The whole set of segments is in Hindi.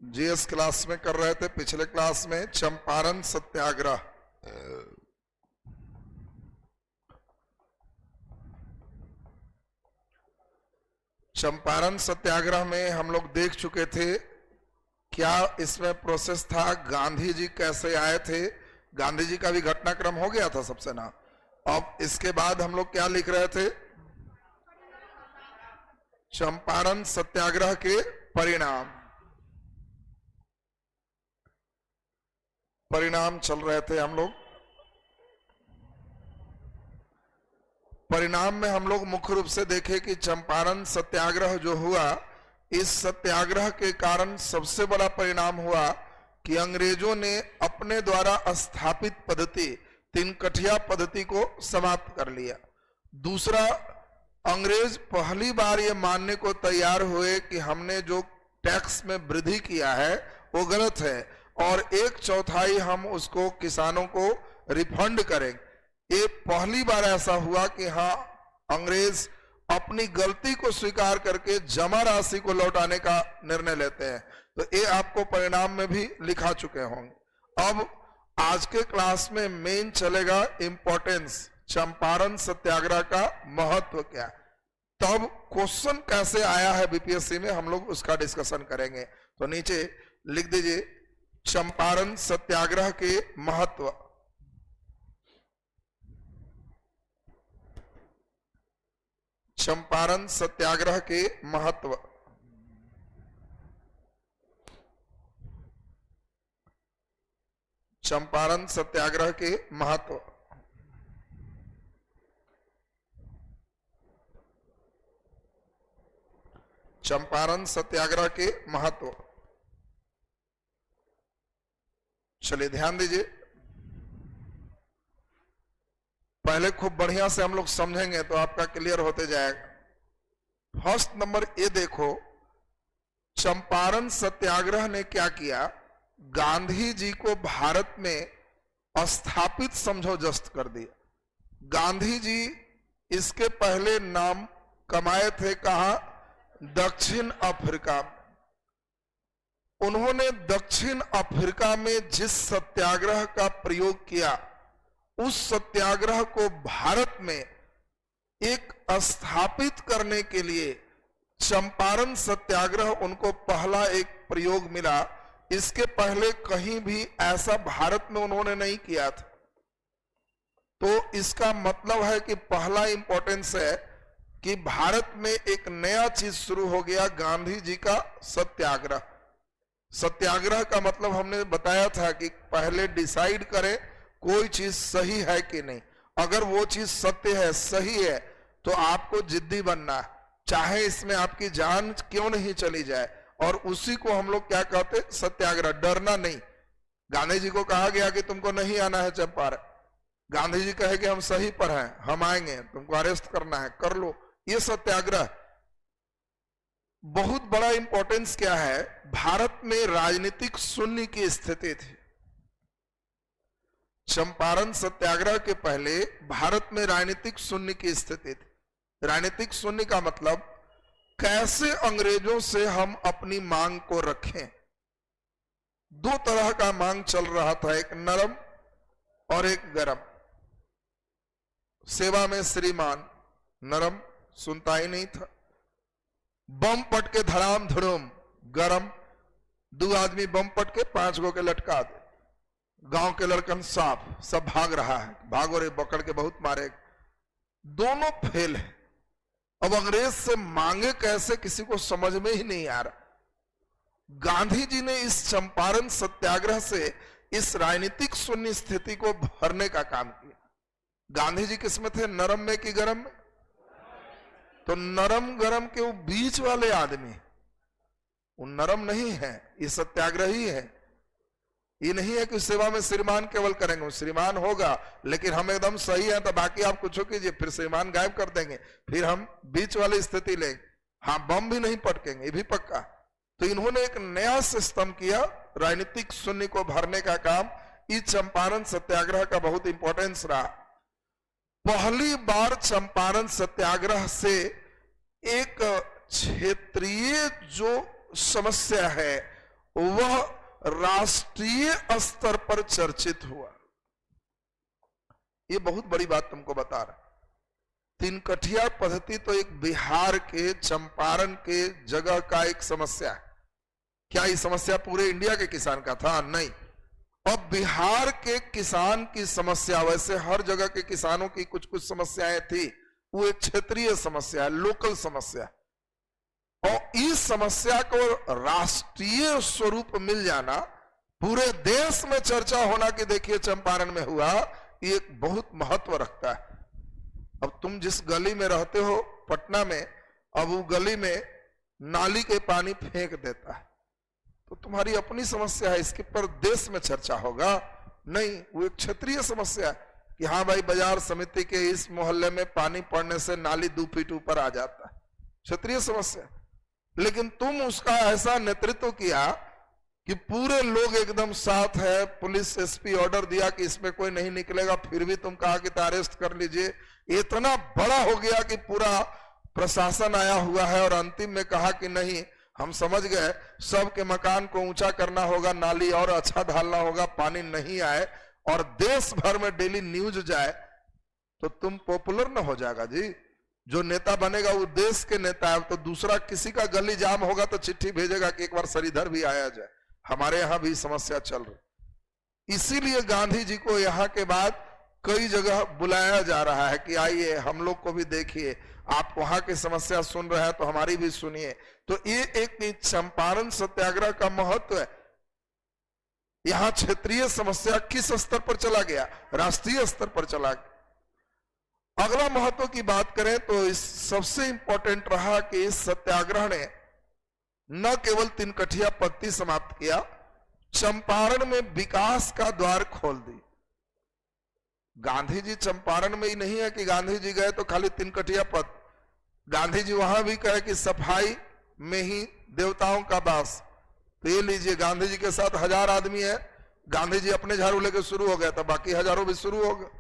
जीएस क्लास में कर रहे थे पिछले क्लास में चंपारण सत्याग्रह। चंपारण सत्याग्रह में हम लोग देख चुके थे क्या इसमें प्रोसेस था, गांधी जी कैसे आए थे। गांधी जी का भी घटनाक्रम हो गया था सबसे ना। अब इसके बाद हम लोग क्या लिख रहे थे, चंपारण सत्याग्रह के परिणाम चल रहे थे हम लोग। परिणाम में हम लोग मुख्य रूप से देखे कि चंपारण सत्याग्रह जो हुआ, इस सत्याग्रह के कारण सबसे बड़ा परिणाम हुआ कि अंग्रेजों ने अपने द्वारा स्थापित पद्धति तिनकठिया पद्धति को समाप्त कर लिया। दूसरा, अंग्रेज पहली बार ये मानने को तैयार हुए कि हमने जो टैक्स में वृद्धि किया है वो गलत है और 1/4 हम उसको किसानों को रिफंड करेंगे। ये पहली बार ऐसा हुआ कि हाँ, अंग्रेज अपनी गलती को स्वीकार करके जमा राशि को लौटाने का निर्णय लेते हैं। तो ये आपको परिणाम में भी लिखा चुके होंगे। अब आज के क्लास में मेन चलेगा इंपॉर्टेंस, चंपारण सत्याग्रह का महत्व क्या, तब क्वेश्चन कैसे आया है बीपीएससी में, हम लोग उसका डिस्कशन करेंगे। तो नीचे लिख दीजिए चंपारण सत्याग्रह के महत्व। चंपारण सत्याग्रह के महत्व। चंपारण सत्याग्रह के महत्व। चंपारण सत्याग्रह के महत्व। चलिए ध्यान दीजिए, पहले खूब बढ़िया से हम लोग समझेंगे तो आपका क्लियर होते जाएगा। फर्स्ट नंबर ये देखो, चंपारण सत्याग्रह ने क्या किया, गांधी जी को भारत में स्थापित समझो जस्त कर दिया। गांधी जी इसके पहले नाम कमाए थे कहां, दक्षिण अफ्रीका। उन्होंने दक्षिण अफ्रीका में जिस सत्याग्रह का प्रयोग किया, उस सत्याग्रह को भारत में एक स्थापित करने के लिए चंपारण सत्याग्रह उनको पहला एक प्रयोग मिला। इसके पहले कहीं भी ऐसा भारत में उन्होंने नहीं किया था। तो इसका मतलब है कि पहला इंपॉर्टेंस है कि भारत में एक नया चीज शुरू हो गया, गांधी जी का सत्याग्रह। सत्याग्रह का मतलब हमने बताया था कि पहले डिसाइड करें कोई चीज सही है कि नहीं। अगर वो चीज सत्य है, सही है, तो आपको जिद्दी बनना है, चाहे इसमें आपकी जान क्यों नहीं चली जाए। और उसी को हम लोग क्या कहते, सत्याग्रह, डरना नहीं। गांधी जी को कहा गया कि तुमको नहीं आना है चंपारण, गांधी जी कहे कि हम सही पर हैं, हम आएंगे, तुमको अरेस्ट करना है, कर लो। ये सत्याग्रह बहुत बड़ा इंपॉर्टेंस क्या है, भारत में राजनीतिक शून्य की स्थिति थी। चंपारण सत्याग्रह के पहले भारत में राजनीतिक शून्य की स्थिति थी। राजनीतिक शून्य का मतलब कैसे अंग्रेजों से हम अपनी मांग को रखें। दो तरह का मांग चल रहा था, एक नरम और एक गरम। सेवा में श्रीमान, नरम सुनता ही नहीं था। बम पट के धड़ाम धड़ूम, गरम, 2 आदमी बम पट के 5 गो के लटका दे, गांव के लड़कन साफ सब भाग रहा है, भागो रे पकड़ के बहुत मारे। दोनों फेल है। अब अंग्रेज से मांगे कैसे, किसी को समझ में ही नहीं आ रहा। गांधी जी ने इस चंपारण सत्याग्रह से इस राजनीतिक शून्य स्थिति को भरने का काम किया। गांधी जी किस में थे, नरम में कि गरम में? तो नरम गरम के वो बीच वाले आदमी, वो नरम नहीं है, ये सत्याग्रही है। ये नहीं है कि सेवा में श्रीमान केवल करेंगे, श्रीमान होगा लेकिन हम एकदम सही हैं तो बाकी आप कुछ कीजिए, फिर श्रीमान गायब कर देंगे, फिर हम बीच वाली स्थिति लेंगे। हाँ, बम भी नहीं पटकेंगे, ये भी पक्का। तो इन्होंने एक नया सिस्टम किया, राजनीतिक शून्य को भरने का काम। इस चंपारण सत्याग्रह का बहुत इंपॉर्टेंस रहा। पहली बार चंपारण सत्याग्रह से एक क्षेत्रीय जो समस्या है वह राष्ट्रीय स्तर पर चर्चित हुआ। ये बहुत बड़ी बात तुमको बता रहा। तिनकठिया पद्धति तो एक बिहार के चंपारण के जगह का एक समस्या है। क्या ये समस्या पूरे इंडिया के किसान का था? नहीं। अब बिहार के किसान की समस्या, वैसे हर जगह के किसानों की कुछ कुछ समस्याएं थी, वो एक क्षेत्रीय समस्या है, लोकल समस्या। और इस समस्या को राष्ट्रीय स्वरूप मिल जाना, पूरे देश में चर्चा होना कि देखिए चंपारण में हुआ, ये एक बहुत महत्व रखता है। अब तुम जिस गली में रहते हो पटना में, अब वो गली में नाली के पानी फेंक देता है तो तुम्हारी अपनी समस्या है, इसके पर देश में चर्चा होगा? नहीं, वो एक क्षेत्रीय समस्या है कि हाँ भाई बाजार समिति के इस मोहल्ले में पानी पड़ने से नाली 2 फीट ऊपर आ जाता है, क्षेत्रीय समस्या। लेकिन तुम उसका ऐसा नेतृत्व किया कि पूरे लोग एकदम साथ है, पुलिस एसपी ऑर्डर दिया कि इसमें कोई नहीं निकलेगा, फिर भी तुम कहा कि अरेस्ट कर लीजिए। इतना बड़ा हो गया कि पूरा प्रशासन आया हुआ है और अंतिम में कहा कि नहीं, हम समझ गए, सबके मकान को ऊंचा करना होगा, नाली और अच्छा ढालना होगा, पानी नहीं आए और देश भर में डेली न्यूज जाए तो तुम पॉपुलर न हो जाएगा जी। जो नेता बनेगा वो देश के नेता है, तो दूसरा किसी का गली जाम होगा तो चिट्ठी भेजेगा कि एक बार श्रीधर भी आया जाए, हमारे यहां भी समस्या चल रही। इसीलिए गांधी जी को यहाँ के बाद कई जगह बुलाया जा रहा है कि आइए हम लोग को भी देखिए, आप वहां की समस्या सुन रहे हैं तो हमारी भी सुनिए। तो ये एक चंपारण सत्याग्रह का महत्व है। यहां क्षेत्रीय समस्या किस स्तर पर चला गया? राष्ट्रीय स्तर पर चला गया। अगला महत्व की बात करें तो इस सबसे इंपॉर्टेंट रहा कि इस सत्याग्रह ने न केवल तिनकठिया पद्धति समाप्त किया, चंपारण में विकास का द्वार खोल दी। गांधी जी चंपारण में ही नहीं है कि गांधी जी गए तो खाली तिनकठिया पद, गांधी जी वहां भी कहे कि सफाई में ही देवताओं का वास। तो ये लीजिए, गांधी जी के साथ 1000 आदमी है, गांधी जी अपने झाड़ू लेके शुरू हो गया था, बाकी हजारों भी शुरू हो गए।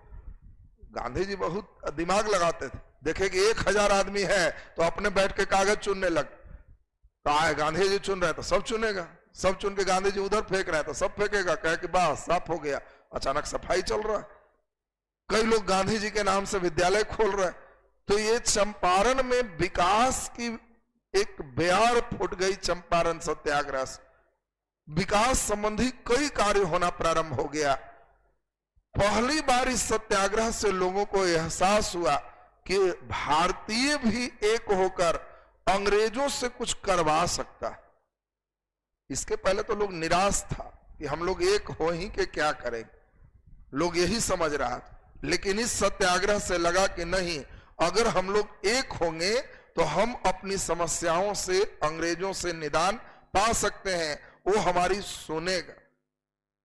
गांधी जी बहुत दिमाग लगाते थे, देखे कि 1000 आदमी है तो अपने बैठ के कागज चुनने लग, तो आए गांधी जी चुन रहे तो सब चुनेगा, सब चुन के गांधी जी उधर फेंक रहे तो सब फेंकेगा, कहे कि बस साफ हो गया। अचानक सफाई चल रहा है, कई लोग गांधी जी के नाम से विद्यालय खोल रहे। तो ये चंपारण में विकास की एक बयार फूट गई। चंपारण सत्याग्रह से विकास संबंधी कई कार्य होना प्रारंभ हो गया। पहली बार इस सत्याग्रह से लोगों को एहसास हुआ कि भारतीय भी एक होकर अंग्रेजों से कुछ करवा सकता है। इसके पहले तो लोग निराश था कि हम लोग एक हो ही के क्या करेंगे, लोग यही समझ रहा था। लेकिन इस सत्याग्रह से लगा कि नहीं, अगर हम लोग एक होंगे तो हम अपनी समस्याओं से अंग्रेजों से निदान पा सकते हैं, वो हमारी सुनेगा।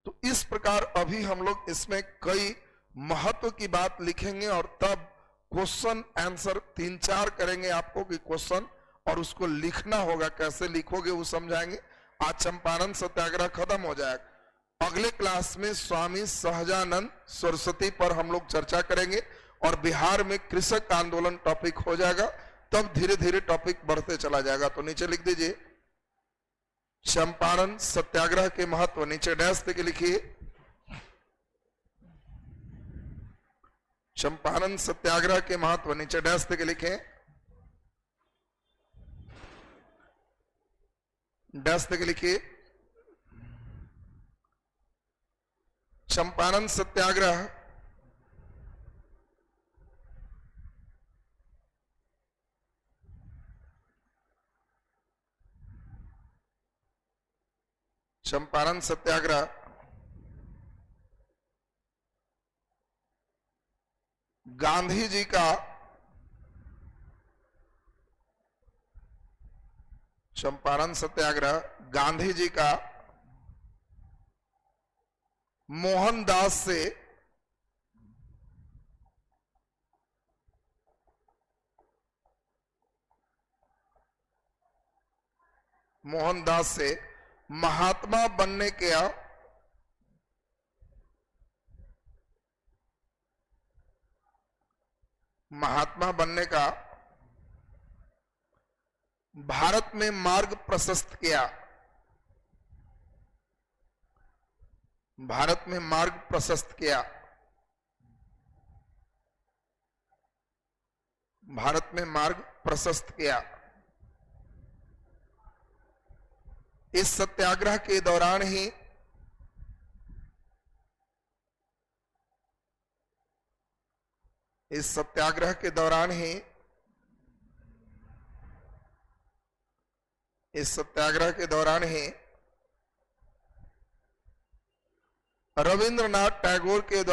तो इस प्रकार अभी हम लोग इसमें कई महत्व की बात लिखेंगे और तब क्वेश्चन आंसर 3-4 करेंगे आपको कि क्वेश्चन, और उसको लिखना होगा, कैसे लिखोगे वो समझाएंगे। आज चंपारण सत्याग्रह खत्म हो जाएगा। अगले क्लास में स्वामी सहजानंद सरस्वती पर हम लोग चर्चा करेंगे और बिहार में कृषक आंदोलन टॉपिक हो जाएगा। तब धीरे धीरे टॉपिक बढ़ते चला जाएगा। तो नीचे लिख दीजिए चंपारण सत्याग्रह के महत्व, नीचे डैश के लिखिए चंपारण सत्याग्रह के महत्व, नीचे डैश के लिखें, डैश के लिखिए चंपारण सत्याग्रह चंपारण सत्याग्रह गांधी जी का चंपारण सत्याग्रह गांधी जी का मोहनदास से महात्मा बनने के का भारत में मार्ग प्रशस्त किया। भारत में मार्ग प्रशस्त किया। भारत में मार्ग प्रशस्त किया। इस सत्याग्रह के दौरान ही इस सत्याग्रह के दौरान ही इस सत्याग्रह के दौरान ही रविंद्रनाथ टैगोर के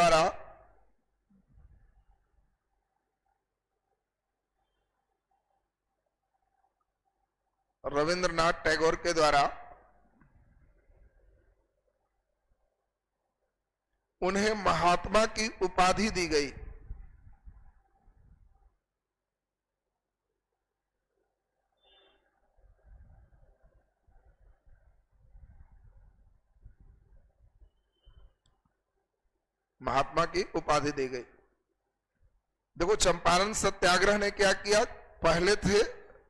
द्वारा उन्हें महात्मा की उपाधि दी गई। महात्मा की उपाधि दी गई। देखो, चंपारण सत्याग्रह ने क्या किया? पहले थे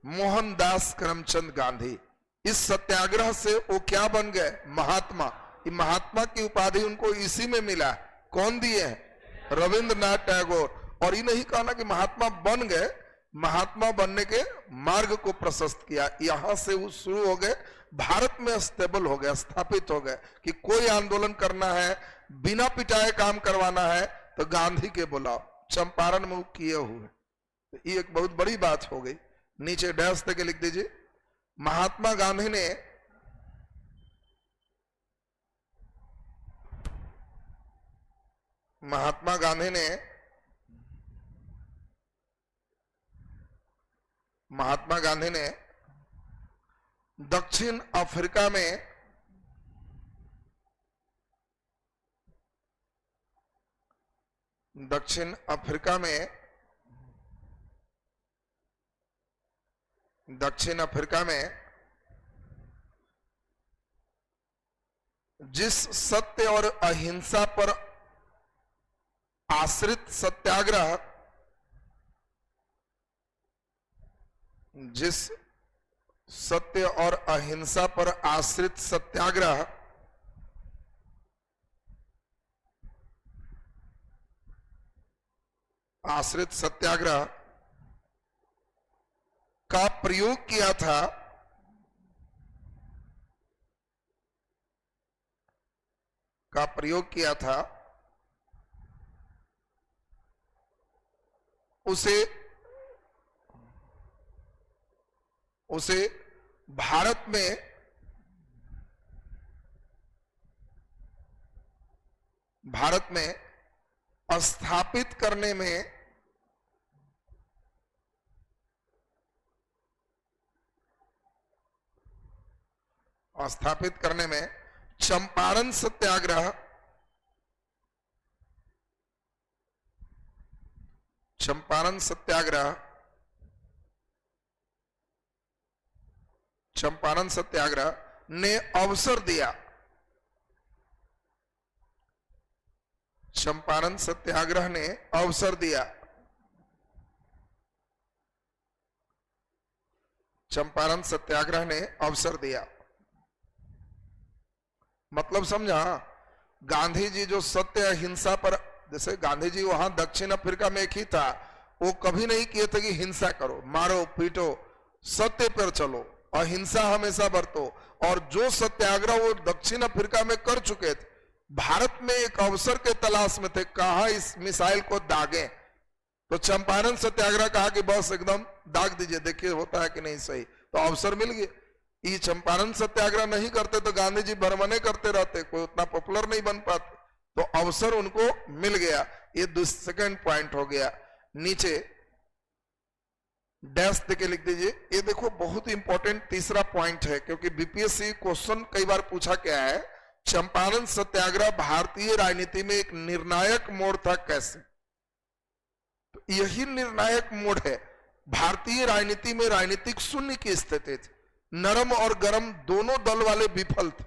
मोहनदास करमचंद गांधी। इस सत्याग्रह से वो क्या बन गए? महात्मा। ये महात्मा की उपाधि उनको इसी में मिला। कौन दिए हैं? रविंद्रनाथ टैगोर। और ये नहीं कहना कि महात्मा बन गए, महात्मा बनने के मार्ग को प्रशस्त किया। यहां से वो शुरू हो गए, भारत में स्टेबल हो गया, स्थापित हो गए कि कोई आंदोलन करना है, बिना पिटाए काम करवाना है तो गांधी के बुलाओ। चंपारण में वो किए हुए। ये एक बहुत बड़ी बात हो गई। नीचे डैश तक लिख दीजिए। महात्मा गांधी ने दक्षिण अफ्रीका में जिस सत्य और अहिंसा पर आश्रित सत्याग्रह का प्रयोग किया था, उसे भारत में स्थापित करने में चंपारण सत्याग्रह ने अवसर दिया। चंपारण सत्याग्रह ने अवसर दिया। चंपारण सत्याग्रह ने अवसर दिया। मतलब समझा? गांधी जी जो सत्य अहिंसा पर, जैसे गांधी जी वहां दक्षिण अफ्रीका में एक ही था, वो कभी नहीं किए थे कि हिंसा करो, मारो पीटो, सत्य पर चलो, अहिंसा हमेशा बरतो। और जो सत्याग्रह वो दक्षिण अफ्रीका में कर चुके थे, भारत में एक अवसर के तलाश में थे, कहां इस मिसाइल को दागे। तो चंपारण सत्याग्रह कहा कि बस एकदम दाग दीजिए, देखिए होता है कि नहीं सही। तो अवसर मिल गया। ये चंपारण सत्याग्रह नहीं करते तो गांधी जी भरमने करते रहते, कोई उतना पॉपुलर नहीं बन पाते। तो अवसर उनको मिल गया। ये सेकंड पॉइंट हो गया। नीचे डैश देके लिख दीजिए। ये देखो, बहुत इंपॉर्टेंट तीसरा पॉइंट है, क्योंकि बीपीएससी क्वेश्चन कई बार पूछा क्या है, चंपारण सत्याग्रह भारतीय राजनीति में एक निर्णायक मोड़ था कैसे? तो यही निर्णायक मोड़ है। भारतीय राजनीति में राजनीतिक शून्य की स्थिति थी। नरम और गरम दोनों दल वाले विफल थे।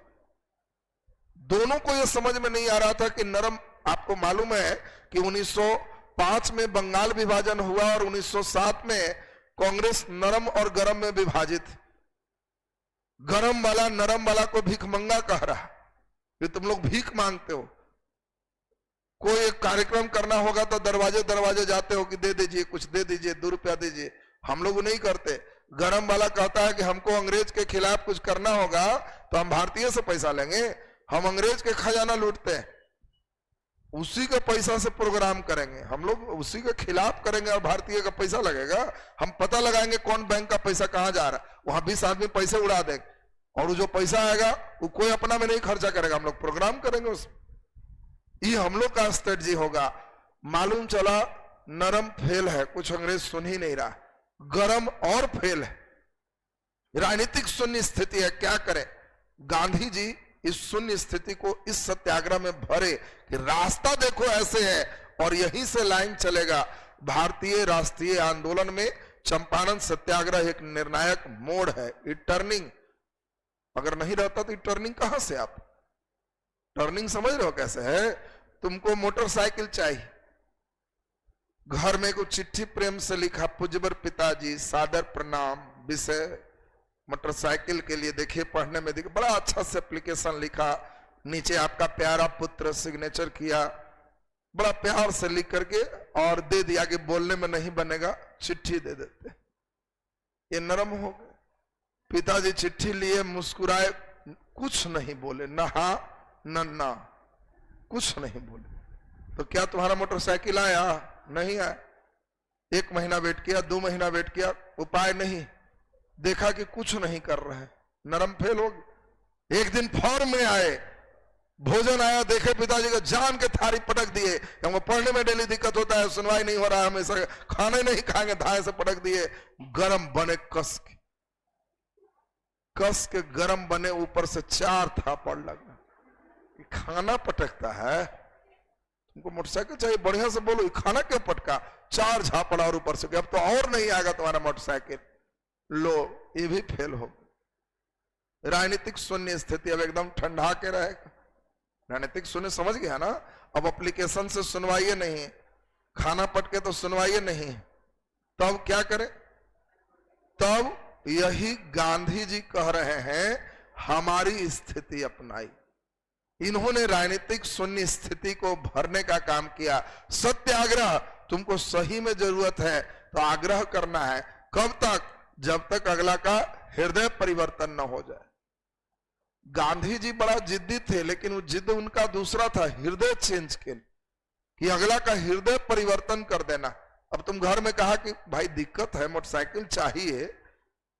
दोनों को यह समझ में नहीं आ रहा था कि नरम, आपको मालूम है कि 1905 में बंगाल विभाजन हुआ और 1907 में कांग्रेस नरम और गरम में विभाजित। गरम वाला नरम वाला को भिखमंगा कह रहा, ये तुम लोग भीख मांगते हो। कोई एक कार्यक्रम करना होगा तो दरवाजे दरवाजे जाते हो कि दे दीजिए, कुछ दे दीजिए, 2 रुपया दीजिए। हम लोग नहीं करते। गरम वाला कहता है कि हमको अंग्रेज के खिलाफ कुछ करना होगा तो हम भारतीय से पैसा लेंगे। हम अंग्रेज के खजाना लूटते हैं, उसी के पैसा से प्रोग्राम करेंगे। हम लोग उसी के खिलाफ करेंगे और भारतीय का पैसा लगेगा। हम पता लगाएंगे कौन बैंक का पैसा कहां जा रहा है, वहां 20 आदमी पैसे उड़ा देंगे और वो जो पैसा आएगा वो कोई अपना में नहीं खर्चा करेगा, हम लोग प्रोग्राम करेंगे उसमें। ये हम लोग का स्ट्रेटजी होगा। मालूम चला नरम फेल है, कुछ अंग्रेज सुन ही नहीं रहा, गरम और फेल है, राजनीतिक शून्य स्थिति है। क्या करें? गांधी जी इस शून्य स्थिति को इस सत्याग्रह में भरे कि रास्ता देखो ऐसे है और यहीं से लाइन चलेगा। भारतीय राष्ट्रीय आंदोलन में चंपारण सत्याग्रह एक निर्णायक मोड़ है। ये टर्निंग अगर नहीं रहता तो ये टर्निंग कहां से आप टर्निंग समझ रहे हो कैसे है? तुमको मोटरसाइकिल चाहिए, घर में कुछ चिट्ठी प्रेम से लिखा, पूज्यवर पिताजी सादर प्रणाम, विषय मोटरसाइकिल के लिए। देखिए पढ़ने में देखिए बड़ा अच्छा से एप्लीकेशन लिखा, नीचे आपका प्यारा पुत्र सिग्नेचर किया, बड़ा प्यार से लिख करके और दे दिया कि बोलने में नहीं बनेगा, चिट्ठी दे देते। ये नरम हो गए। पिताजी चिट्ठी लिए, मुस्कुराए, कुछ नहीं बोले, न हा न ना, कुछ नहीं बोले। तो क्या तुम्हारा मोटरसाइकिल आया? नहीं आया। 1 महीना वेट किया, 2 महीना वेट किया, उपाय नहीं, देखा कि कुछ नहीं कर रहे हैं, नरम फेल हो गए। एक दिन फॉर्म में आए, भोजन आया, देखे पिताजी का जान के थारी पटक दिए। हमको पढ़ने में डेली दिक्कत होता है, सुनवाई नहीं हो रहा है, हमेशा खाने नहीं खाएंगे, धाए से पटक दिए। गरम बने, कस के गरम बने, ऊपर से 4 थापड़ लगा। खाना पटकता है? तुमको मोटरसाइकिल चाहिए, बढ़िया से बोलो, खाना क्यों पटका? 4 झापड़ा और ऊपर से, अब तो और नहीं आएगा तुम्हारा मोटरसाइकिल। लो, ये भी फेल हो। राजनीतिक शून्य स्थिति अब एकदम ठंडा के रहेगा। राजनीतिक शून्य समझ गया ना? अब एप्लीकेशन से सुनवाई नहीं, खाना पटके तो सुनवाई नहीं, तब क्या करें? तब यही गांधी जी कह रहे हैं हमारी स्थिति अपनाई। इन्होंने राजनीतिक शून्य स्थिति को भरने का काम किया। सत्याग्रह, तुमको सही में जरूरत है तो आग्रह करना है। कब तक? जब तक अगला का हृदय परिवर्तन न हो जाए। गांधी जी बड़ा जिद्दी थे, लेकिन वो जिद उनका दूसरा था, हृदय चेंज के, कि अगला का हृदय परिवर्तन कर देना। अब तुम घर में कहा कि भाई दिक्कत है, मोटरसाइकिल चाहिए,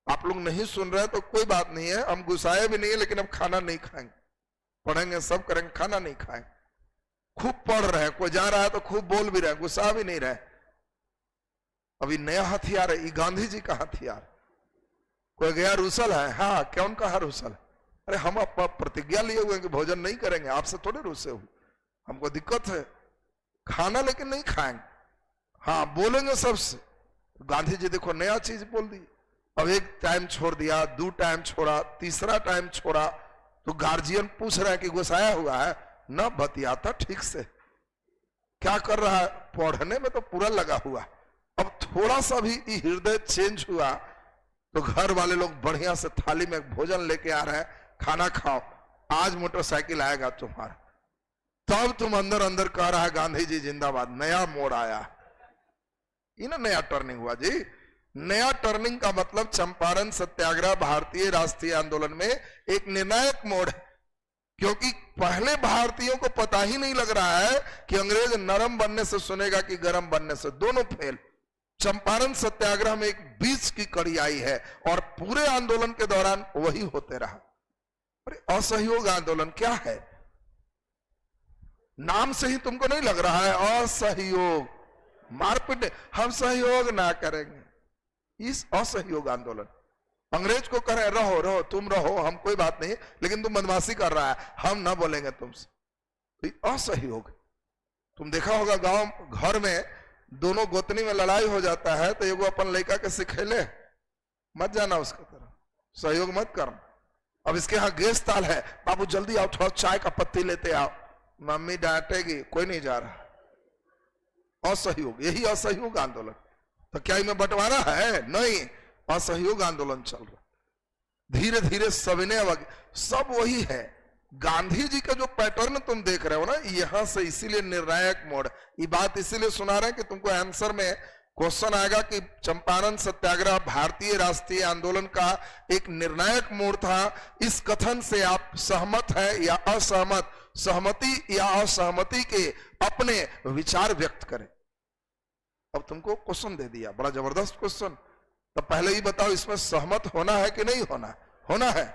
आप लोग नहीं सुन रहे तो कोई बात नहीं है, हम गुस्साए भी नहीं है, लेकिन अब खाना नहीं खाएंगे, पढ़ेंगे सब करेंगे, खाना नहीं खाएंगे। खूब पढ़ रहे हैं, कोई जा रहा है तो खूब बोल भी रहे, गुस्सा भी नहीं रहे। अभी नया हथियार है, ये गांधी जी का हथियार। कोई गया रूसल है, हाँ कौन कहा रूसल? अरे हम प्रतिज्ञा लिए हुए कि भोजन नहीं करेंगे, आपसे थोड़े रूसे हुए, हमको दिक्कत है, खाना लेकिन नहीं खाएंगे, हाँ बोलेंगे सबसे। गांधी जी देखो नया चीज बोल दी। अब 1 टाइम छोड़ दिया, 2 टाइम छोड़ा, 3रा टाइम छोड़ा, तो गार्जियन पूछ रहा है कि गुस्साया हुआ है ना, बतियाता ठीक से, क्या कर रहा है? पढ़ने में तो पूरा लगा हुआ। अब थोड़ा सा भी हृदय चेंज हुआ तो घर वाले लोग बढ़िया से थाली में भोजन लेके आ रहे हैं, खाना खाओ, आज मोटरसाइकिल आएगा तुम्हारा। तब तुम अंदर अंदर कह रहा है गांधी जी जिंदाबाद, नया मोड़ आया। ये ना नया टर्निंग हुआ जी। नया टर्निंग का मतलब चंपारण सत्याग्रह भारतीय राष्ट्रीय आंदोलन में एक निर्णायक मोड़ है, क्योंकि पहले भारतीयों को पता ही नहीं लग रहा है कि अंग्रेज नरम बनने से सुनेगा कि गरम बनने से, दोनों फेल। चंपारण सत्याग्रह में एक बीच की कड़ी आई है और पूरे आंदोलन के दौरान वही होते रहा। अरे असहयोग आंदोलन क्या है? नाम से ही तुमको नहीं लग रहा है? असहयोग, मारपीट, हम सहयोग ना करेंगे, इस असहयोग आंदोलन। अंग्रेज को कह रहे रहो रहो, तुम रहो, हम कोई बात नहीं, लेकिन तुम बदमाशी कर रहा है, हम ना बोलेंगे तुमसे, तो असहयोग। तुम देखा होगा गांव घर में दोनों गोतनी में लड़ाई हो जाता है तो एगो अपन लड़का के सिखेले, मत जाना उसका तरफ, सहयोग मत करना। अब इसके यहाँ गेस्ट ताल है, बाबू जल्दी आओ, थोड़ा चाय का पत्ती लेते आओ, मम्मी डांटेगी, कोई नहीं जा रहा। असहयोग, यही असहयोग आंदोलन। तो क्या इनमें बंटवारा है? नहीं, असहयोग आंदोलन चल रहा। धीरे धीरे सविनय सब वही है, गांधी जी का जो पैटर्न तुम देख रहे हो ना, यहां से इसीलिए निर्णायक मोड़, ये बात इसीलिए सुना रहे हैं कि तुमको आंसर में क्वेश्चन आएगा कि चंपारण सत्याग्रह भारतीय राष्ट्रीय आंदोलन का एक निर्णायक मोड़ था। इस कथन से आप सहमत है या असहमत, सहमति या असहमति के अपने विचार व्यक्त करें। अब तुमको क्वेश्चन दे दिया, बड़ा जबरदस्त क्वेश्चन। तो पहले ही बताओ इसमें सहमत होना है कि नहीं होना? होना है,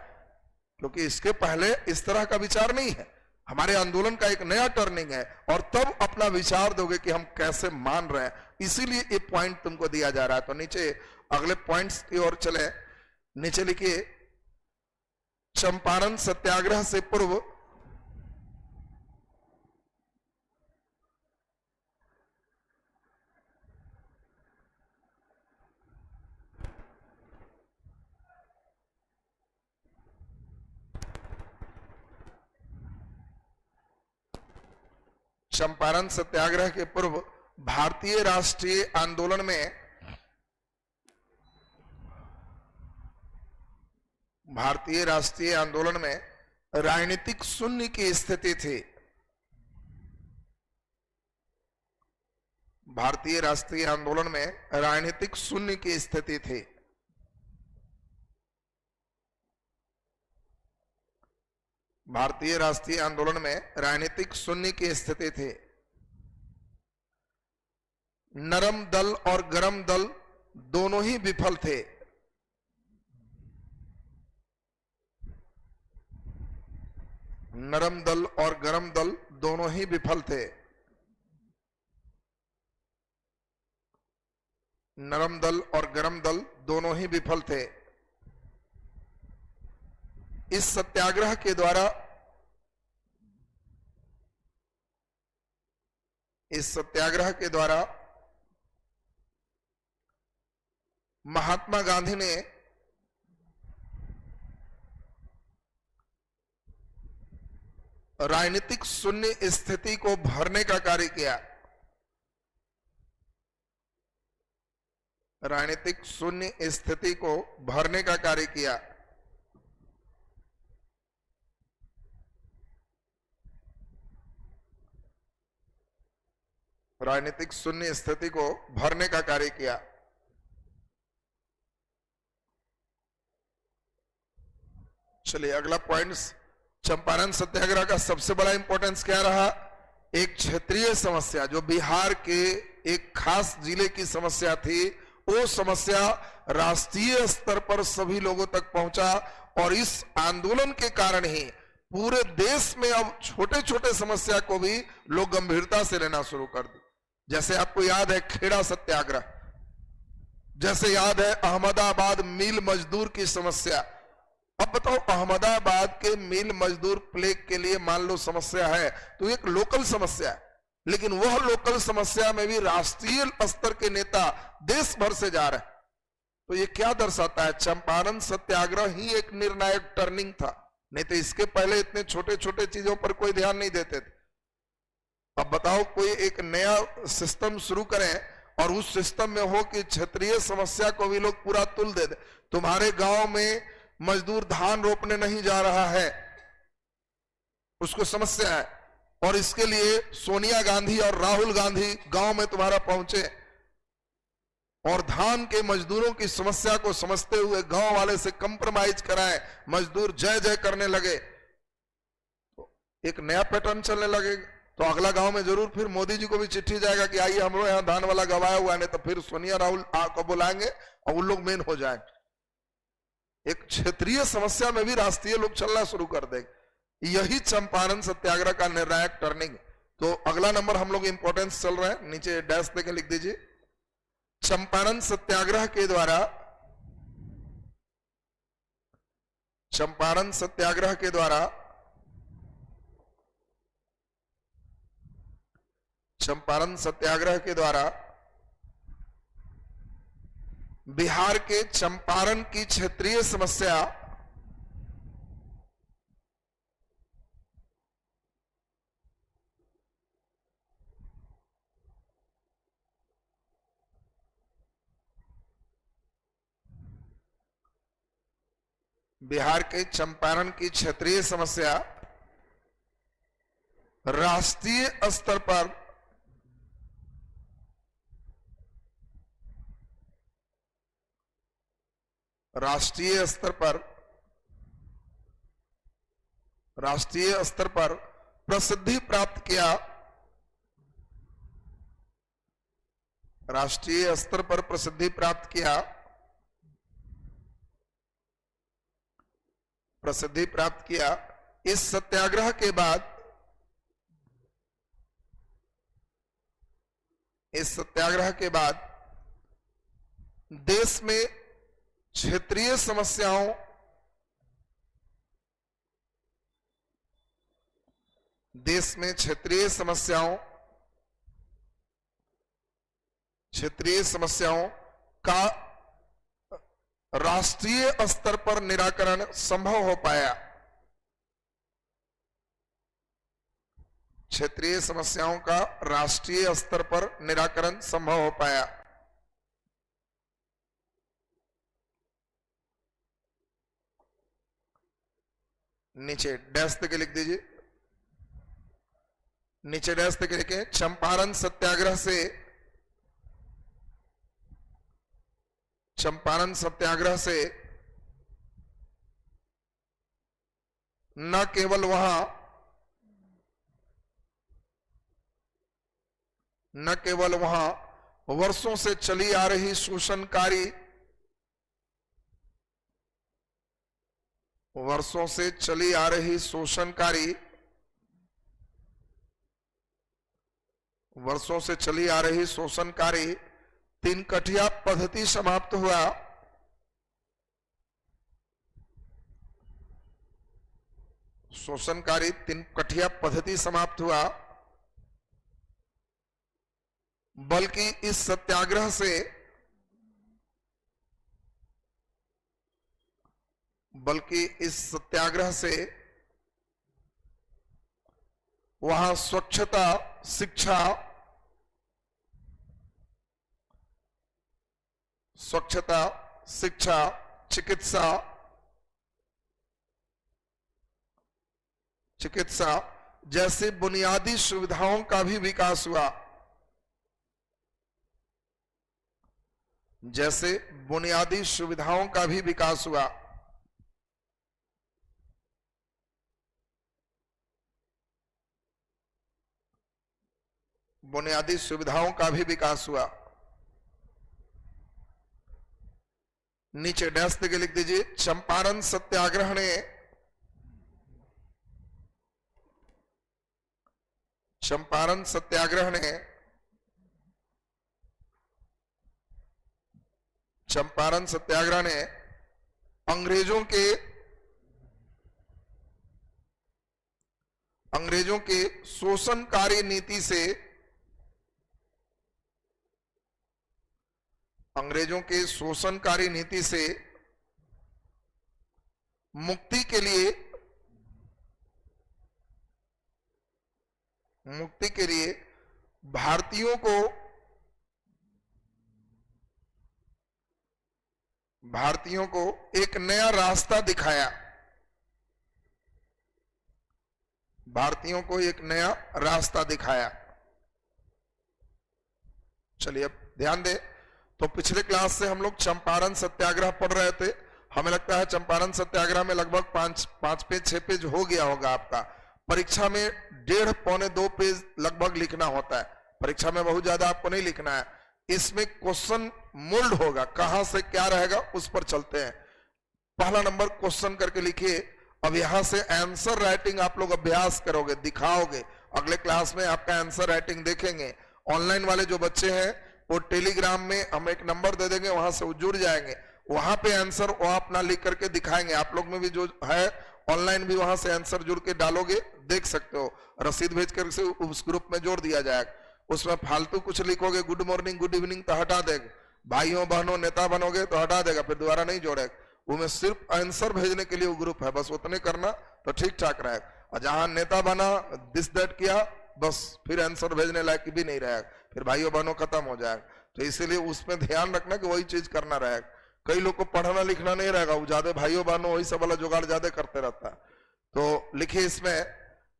क्योंकि इसके पहले इस तरह का विचार नहीं है। हमारे आंदोलन का एक नया टर्निंग है, और तब अपना विचार दोगे कि हम कैसे मान रहे हैं, इसीलिए ये पॉइंट तुमको दिया जा रहा है। तो नीचे अगले पॉइंट्स की ओर चले। नीचे लिखिए, चंपारण सत्याग्रह से पूर्व चंपारण सत्याग्रह के पूर्व भारतीय राष्ट्रीय आंदोलन में राजनीतिक शून्य की स्थिति थी। भारतीय राष्ट्रीय आंदोलन में राजनीतिक शून्य की स्थिति थी। भारतीय राष्ट्रीय आंदोलन में राजनीतिक शून्य की स्थिति थी। नरम दल और गरम दल दोनों ही विफल थे। नरम दल और गरम दल दोनों ही विफल थे। नरम दल और गरम दल दोनों ही विफल थे। इस सत्याग्रह के द्वारा महात्मा गांधी ने राजनीतिक शून्य स्थिति को भरने का कार्य किया। राजनीतिक शून्य स्थिति को भरने का कार्य किया। राजनीतिक शून्य स्थिति को भरने का कार्य किया। चलिए अगला पॉइंट्स, चंपारण सत्याग्रह का सबसे बड़ा इंपॉर्टेंस क्या रहा? एक क्षेत्रीय समस्या, जो बिहार के एक खास जिले की समस्या थी, वो समस्या राष्ट्रीय स्तर पर सभी लोगों तक पहुंचा, और इस आंदोलन के कारण ही पूरे देश में अब छोटे छोटे समस्या को भी लोग गंभीरता से लेना शुरू कर दिए। जैसे आपको याद है खेड़ा सत्याग्रह, जैसे याद है अहमदाबाद मिल मजदूर की समस्या। अब बताओ, अहमदाबाद के मिल मजदूर प्लेग के लिए मान लो समस्या है, तो एक लोकल समस्या है, लेकिन वह लोकल समस्या में भी राष्ट्रीय स्तर के नेता देश भर से जा रहे हैं। तो ये क्या दर्शाता है? चंपारण सत्याग्रह ही एक निर्णायक टर्निंग था, नहीं तो इसके पहले इतने छोटे छोटे चीजों पर कोई ध्यान नहीं देते थे। अब बताओ, कोई एक नया सिस्टम शुरू करें और उस सिस्टम में हो कि क्षेत्रीय समस्या को भी लोग पूरा तुल दे दे। तुम्हारे गांव में मजदूर धान रोपने नहीं जा रहा है, उसको समस्या है, और इसके लिए सोनिया गांधी और राहुल गांधी गांव में तुम्हारा पहुंचे और धान के मजदूरों की समस्या को समझते हुए गांव वाले से कंप्रोमाइज कराए, मजदूर जय जय करने लगे, तो एक नया पैटर्न चलने लगेगा। तो अगला गांव में जरूर फिर मोदी जी को भी चिट्ठी जाएगा कि आइए हमरो यहाँ धान वाला गवाया हुआ है, नहीं तो फिर सोनिया राहुल को बुलाएंगे और उन लोग मेन हो जाएंगे। एक क्षेत्रीय समस्या में भी राष्ट्रीय लोग चलना शुरू कर देंगे। यही चंपारण सत्याग्रह का निर्णायक टर्निंग। तो अगला नंबर हम लोग इंपॉर्टेंस चल रहे हैं, नीचे डैश देके लिख दीजिए। चंपारण सत्याग्रह के द्वारा चंपारण सत्याग्रह के द्वारा चंपारण सत्याग्रह के द्वारा बिहार के चंपारण की क्षेत्रीय समस्या बिहार के चंपारण की क्षेत्रीय समस्या राष्ट्रीय स्तर पर प्रसिद्धि प्राप्त किया, राष्ट्रीय स्तर पर प्रसिद्धि प्राप्त किया, इस सत्याग्रह के बाद, देश में क्षेत्रीय समस्याओं, का राष्ट्रीय स्तर पर निराकरण संभव हो पाया। क्षेत्रीय समस्याओं का राष्ट्रीय स्तर पर निराकरण संभव हो पाया। नीचे डैश के लिख दीजिए, नीचे डैश के लिखे चंपारण सत्याग्रह से न केवल वहां वर्षों से चली आ रही शोषणकारी तीन कठिया पद्धति समाप्त हुआ। शोषणकारी तीन कठिया पद्धति समाप्त हुआ, बल्कि इस सत्याग्रह से वहां स्वच्छता, शिक्षा, चिकित्सा जैसे बुनियादी सुविधाओं का भी विकास हुआ। नीचे डैश के लिख दीजिए चंपारण सत्याग्रह ने अंग्रेजों के शोषणकारी नीति से मुक्ति के लिए भारतीयों को एक नया रास्ता दिखाया। चलिए अब ध्यान दें, तो पिछले क्लास से हम लोग चंपारण सत्याग्रह पढ़ रहे थे। हमें लगता है चंपारण सत्याग्रह में लगभग 5 पेज 6 पेज हो गया होगा आपका। परीक्षा में 1.5 पौने 2 पेज लगभग लिखना होता है। परीक्षा में बहुत ज्यादा आपको नहीं लिखना है। इसमें क्वेश्चन मोल्ड होगा, कहां से क्या रहेगा उस पर चलते हैं। पहला नंबर क्वेश्चन करके लिखिए। अब यहां से आंसर राइटिंग आप लोग अभ्यास करोगे, दिखाओगे। अगले क्लास में आपका आंसर राइटिंग देखेंगे। ऑनलाइन वाले जो बच्चे हैं वो टेलीग्राम में हम एक नंबर दे देंगे, वहां से जुड़ जाएंगे। वहां पे आंसर वो अपना लिख करके दिखाएंगे। आप लोग में भी जो है ऑनलाइन भी वहां से आंसर जुड़ के डालोगे, देख सकते हो। रसीद भेज कर से उस ग्रुप में जोड़ दिया जाएगा। उसमें फालतू कुछ लिखोगे, गुड मॉर्निंग गुड इवनिंग, तो हटा देगा। भाइयों बहनों नेता बनोगे तो हटा देगा, फिर दोबारा नहीं जोड़ेगा। वो में सिर्फ आंसर भेजने के लिए वो ग्रुप है, बस उतने करना तो ठीक ठाक रहेगा। और जहां नेता बना, दिस दैट किया, बस फिर आंसर भेजने लायक भी नहीं रहेगा, फिर भाइयों बहनों खत्म हो जाएगा। तो इसीलिए उसमें ध्यान रखना कि वही चीज करना रहेगा। कई लोग को पढ़ना लिखना नहीं रहेगा, वो ज्यादा भाइयों बहनों वही सब वाला जुगाड़ ज्यादा करते रहता है। तो लिखिए इसमें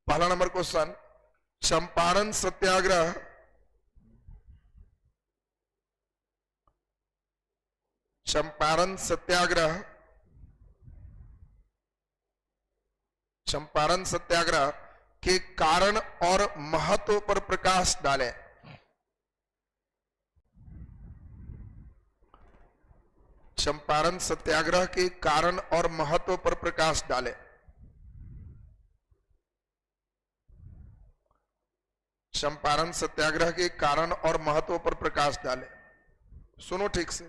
पहला नंबर क्वेश्चन, चंपारण सत्याग्रह चंपारण सत्याग्रह चंपारण सत्याग्रह के कारण और महत्व पर प्रकाश डालें। चंपारण सत्याग्रह के कारण और महत्व पर प्रकाश डालें। चंपारण सत्याग्रह के कारण और महत्व पर प्रकाश डालें। सुनो ठीक से,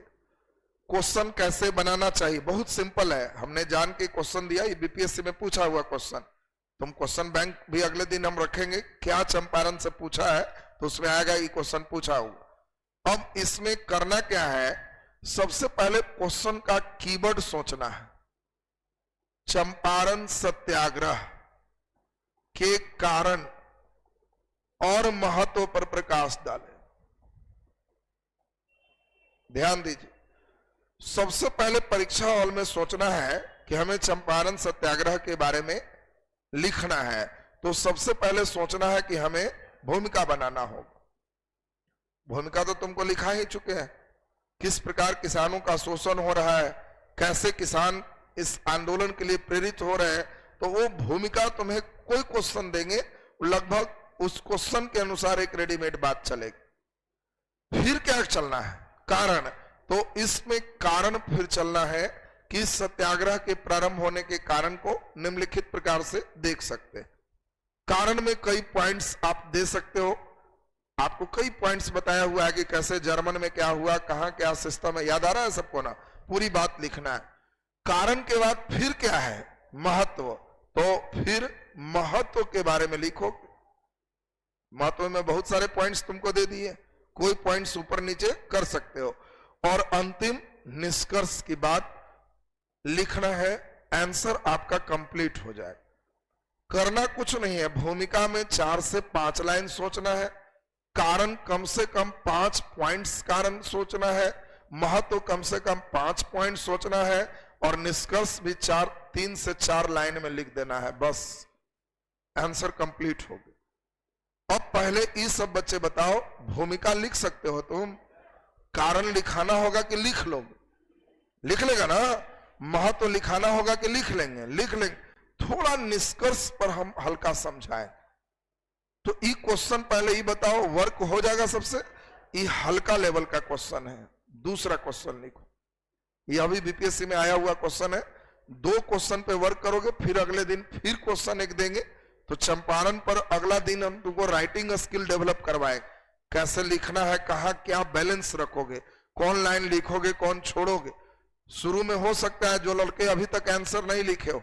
क्वेश्चन कैसे बनाना चाहिए, बहुत सिंपल है। हमने जान के क्वेश्चन दिया, ये बीपीएससी में पूछा हुआ क्वेश्चन। तुम क्वेश्चन बैंक भी अगले दिन हम रखेंगे, क्या चंपारण से पूछा है तो उसमें आएगा ये क्वेश्चन पूछा हुआ। अब इसमें करना क्या है, सबसे पहले क्वेश्चन का कीवर्ड सोचना है। चंपारण सत्याग्रह के कारण और महत्व पर प्रकाश डालें। ध्यान दीजिए, सबसे पहले परीक्षा हॉल में सोचना है कि हमें चंपारण सत्याग्रह के बारे में लिखना है, तो सबसे पहले सोचना है कि हमें भूमिका बनाना होगा। भूमिका तो तुमको लिखा ही चुके हैं, किस प्रकार किसानों का शोषण हो रहा है, कैसे किसान इस आंदोलन के लिए प्रेरित हो रहे हैं, तो वो भूमिका तुम्हें कोई क्वेश्चन देंगे, लगभग उस क्वेश्चन के अनुसार एक रेडीमेड बात चलेगी। फिर क्या चलना है, कारण। तो इसमें कारण फिर चलना है कि सत्याग्रह के प्रारंभ होने के कारण को निम्नलिखित प्रकार से देख सकते हैं। कारण में कई पॉइंट्स आप दे सकते हो, आपको कई पॉइंट्स बताया हुआ है कि कैसे जर्मन में क्या हुआ, कहां क्या सिस्टम है, याद आ रहा है सबको ना, पूरी बात लिखना है। कारण के बाद फिर क्या है, महत्व, तो फिर महत्व के बारे में लिखो। महत्व में बहुत सारे पॉइंट्स तुमको दे दिए, कोई पॉइंट्स ऊपर नीचे कर सकते हो। और अंतिम निष्कर्ष की बात लिखना है, आंसर आपका कंप्लीट हो जाए। करना कुछ नहीं है, भूमिका में 4 से 5 लाइन सोचना है, कारण कम से कम 5 पॉइंट्स कारण सोचना है, महत्व कम से कम 5 पॉइंट सोचना है, और निष्कर्ष भी 3 से 4 लाइन में लिख देना है, बस आंसर कंप्लीट हो गया। अब पहले ये सब बच्चे बताओ, भूमिका लिख सकते हो तुम, कारण लिखाना होगा कि लिख लोगे, लिख लेगा ना, महत्व लिखाना होगा कि लिख लेंगे, लिख लेंगे। थोड़ा निष्कर्ष पर हम हल्का समझाएं, तो ये क्वेश्चन पहले ही बताओ, वर्क हो जाएगा सबसे, ये हल्का लेवल का क्वेश्चन है। दूसरा क्वेश्चन लिखो, ये अभी बीपीएससी में आया हुआ क्वेश्चन है, 2 क्वेश्चन पे वर्क करोगे, फिर अगले दिन फिर क्वेश्चन एक देंगे, तो चंपारण पर अगला दिन हम तुमको राइटिंग स्किल डेवलप करवाएं, कैसे लिखना है, कहां क्या बैलेंस रखोगे, कौन लाइन लिखोगे, कौन छोड़ोगे। शुरू में हो सकता है जो लड़के अभी तक आंसर नहीं लिखे हो,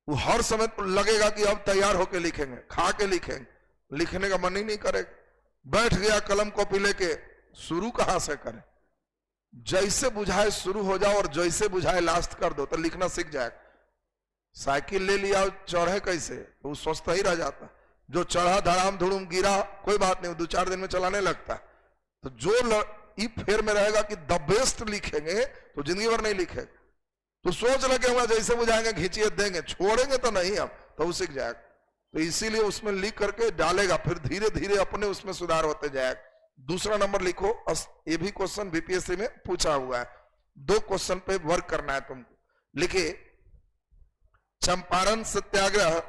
वो हर समय लगेगा कि अब तैयार होके लिखेंगे, खा के लिखेंगे, लिखने का मन ही नहीं करेगा, बैठ गया कलम कॉपी लेके, शुरू कहां से करें। जैसे बुझाए शुरू हो जाओ और जैसे बुझाए लास्ट कर दो, तो लिखना सीख जाएगा। साइकिल ले लिया, चढ़े कैसे, तो वो सोचता ही रह जाता, जो चढ़ा धड़ाम धुड़ुम गिरा, कोई बात नहीं, 2-4 दिन में चलाने लगता। तो जो फेर में रहेगा कि द बेस्ट लिखेंगे, तो जिंदगी भर नहीं लिखेगा। तो सोच लगे हुआ जैसे बुझाएंगे खींचिए देंगे, छोड़ेंगे तो नहीं अब, तो वो सीख जाएगा। तो इसीलिए उसमें लिख करके डालेगा, फिर धीरे धीरे अपने उसमें सुधार होते जाएगा। दूसरा नंबर लिखो, ये भी क्वेश्चन बीपीएससी में पूछा हुआ है, 2 क्वेश्चन पे वर्क करना है तुमको। लिखिए, चंपारण सत्याग्रह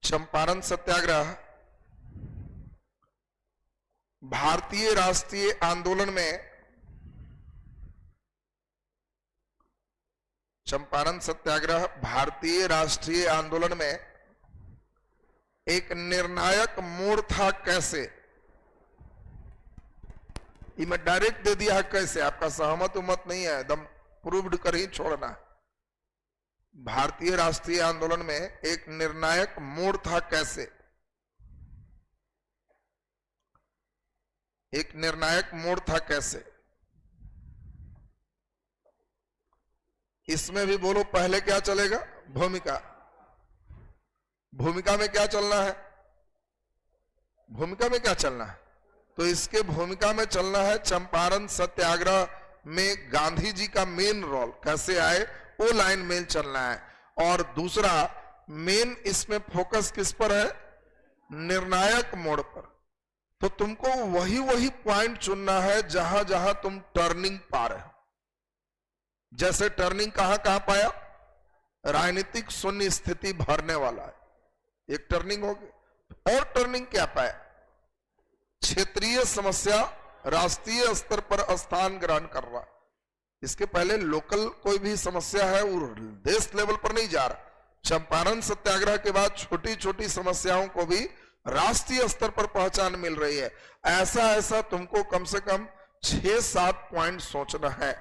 चंपारण सत्याग्रह भारतीय राष्ट्रीय आंदोलन में, चंपारण सत्याग्रह भारतीय राष्ट्रीय आंदोलन में एक निर्णायक मोड़ था। कैसे, ये मैं डायरेक्ट दे दिया है, कैसे, आपका सहमत उमत नहीं है, एकदम प्रूव्ड कर ही छोड़ना। भारतीय राष्ट्रीय आंदोलन में एक निर्णायक मोड़ था। कैसे, एक निर्णायक मोड़ था कैसे, इसमें भी बोलो। पहले क्या चलेगा, भूमिका। भूमिका में क्या चलना है, भूमिका में क्या चलना है, तो इसके भूमिका में चलना है चंपारण सत्याग्रह में गांधी जी का मेन रोल कैसे आए, वो लाइन में चलना है। और दूसरा मेन इसमें फोकस किस पर है, निर्णायक मोड़ पर। तो तुमको वही वही पॉइंट चुनना है जहां जहां तुम टर्निंग पा रहे हो। जैसे टर्निंग कहां कहां पाया, राजनीतिक शून्य स्थिति भरने वाला है, एक टर्निंग हो गई। और टर्निंग क्या पाया, क्षेत्रीय समस्या राष्ट्रीय स्तर पर स्थान ग्रहण कर रहा है। इसके पहले लोकल कोई भी समस्या है वो देश लेवल पर नहीं जा रहा। चंपारण सत्याग्रह के बाद छोटी छोटी समस्याओं को भी राष्ट्रीय स्तर पर पहचान मिल रही है। ऐसा ऐसा तुमको कम से कम 6-7 पॉइंट सोचना है,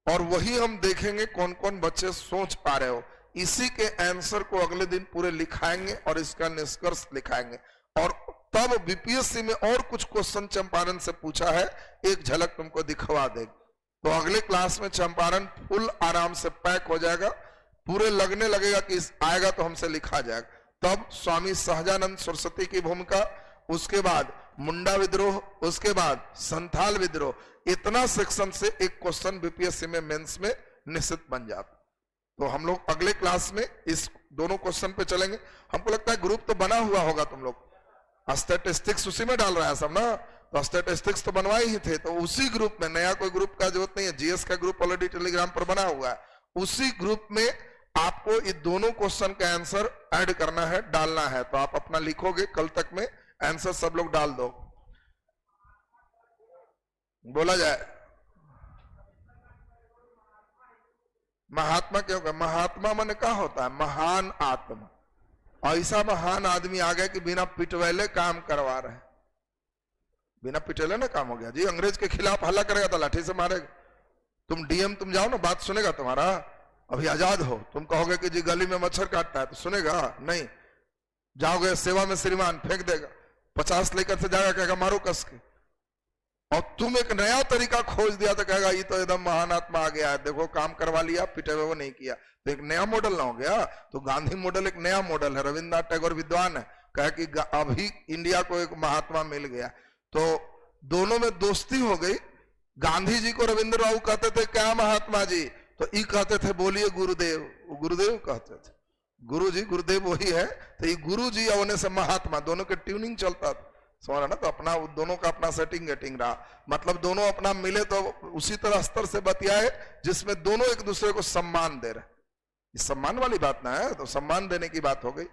और वही हम देखेंगे कौन कौन बच्चे सोच पा रहे हो। इसी के आंसर को अगले दिन पूरे लिखाएंगे और इसका निष्कर्ष लिखाएंगे। और तब बीपीएससी में और कुछ क्वेश्चन चंपारण से पूछा है, एक झलक तुमको दिखवा देगी। तो अगले क्लास में चंपारण फुल आराम से पैक हो जाएगा, पूरे लगने लगेगा कि आएगा तो हमसे लिखा जाएगा। तब स्वामी सहजानंद सरस्वती की भूमिका, उसके बाद मुंडा विद्रोह, उसके बाद संथाल विद्रोह, इतना सेक्शन से एक क्वेश्चन बीपीएससी में मेंस में निश्चित बन जाता। तो हम लोग अगले क्लास में इस दोनों क्वेश्चन पे चलेंगे। हमको लगता है ग्रुप तो बना हुआ होगा तुम लोग, स्टैटिस्टिक्स उसी में डाल रहा है सब ना, तो स्टैटिस्टिक्स तो बनवाए ही थे, तो उसी ग्रुप में, नया कोई ग्रुप का जरूरत नहीं है, जीएस का ग्रुप ऑलरेडी टेलीग्राम पर बना हुआ है। उसी ग्रुप में आपको ये दोनों क्वेश्चन का आंसर ऐड करना है, डालना है। तो आप अपना लिखोगे, कल तक में आंसर सब लोग डाल दो, बोला जाए। महात्मा क्यों का, महात्मा मन क्या होता है, महान आत्मा। ऐसा महान आदमी आ गया कि बिना पिटवैले काम करवा रहे, बिना पिटवैले ना काम हो गया जी। अंग्रेज के खिलाफ हल्ला करेगा तो लाठी से मारेगा। तुम डीएम तुम जाओ ना, बात सुनेगा तुम्हारा, अभी आजाद हो, तुम कहोगे कि जी गली में मच्छर काटता है तो सुनेगा नहीं। जाओगे सेवा में श्रीमान, फेंक देगा, 50 लेकर से जाएगा, कहेगा मारो कस के। और तुम एक नया तरीका खोज दिया तो कहेगा ये तो एकदम महान आत्मा आ गया है, देखो काम करवा लिया, पिटे हुए वो नहीं किया, तो एक नया मॉडल ना हो गया। तो गांधी मॉडल एक नया मॉडल है। रविन्द्रनाथ टैगोर विद्वान है, कहे कि अभी इंडिया को एक महात्मा मिल गया। तो दोनों में दोस्ती हो गई। गांधी जी को रविंद्र बाबू कहते थे क्या महात्मा जी, तो ये कहते थे बोलिए गुरुदेव, गुरुदेव कहते थे, गुरु जी गुरुदेव वही है। तो ये गुरु जी होने से महात्मा, दोनों के ट्यूनिंग चलता था, समझ ना। तो अपना दोनों का अपना सेटिंग गेटिंग रहा, मतलब दोनों अपना मिले तो उसी तरह स्तर से बतियाए जिसमें दोनों एक दूसरे को सम्मान दे रहे। इस सम्मान वाली बात ना है, तो सम्मान देने की बात हो गई।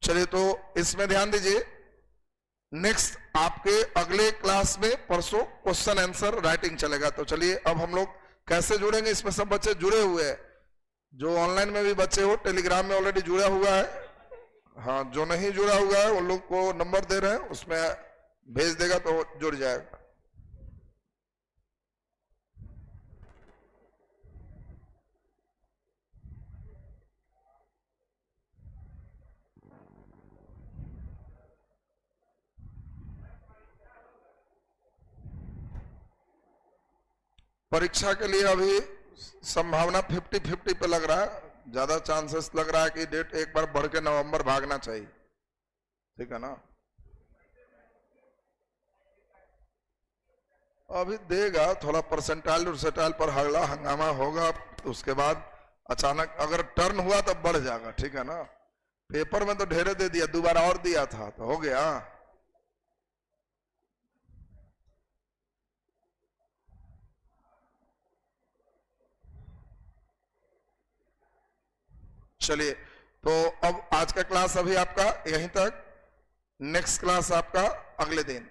चलिए तो इसमें ध्यान दीजिए। नेक्स्ट आपके अगले क्लास में परसों क्वेश्चन आंसर राइटिंग चलेगा। तो चलिए अब हम लोग कैसे जुड़ेंगे, इसमें सब बच्चे जुड़े हुए हैं, जो ऑनलाइन में भी बच्चे हो, टेलीग्राम में ऑलरेडी जुड़ा हुआ है। हाँ, जो नहीं जुड़ा हुआ है उन लोग को नंबर दे रहे हैं, उसमें भेज देगा तो जुड़ जाएगा। परीक्षा के लिए अभी संभावना 50-50 पे लग रहा है, ज्यादा चांसेस लग रहा है कि डेट एक बार बढ़ के नवंबर भागना चाहिए, ठीक है ना। अभी देगा थोड़ा परसेंटाइल पर हगला हंगामा होगा, तो उसके बाद अचानक अगर टर्न हुआ तब बढ़ जाएगा, ठीक है ना। पेपर में तो ढेरे दे दिया, दोबारा और दिया था तो हो गया। चलिए तो अब आज का क्लास अभी आपका यहीं तक, नेक्स्ट क्लास आपका अगले दिन।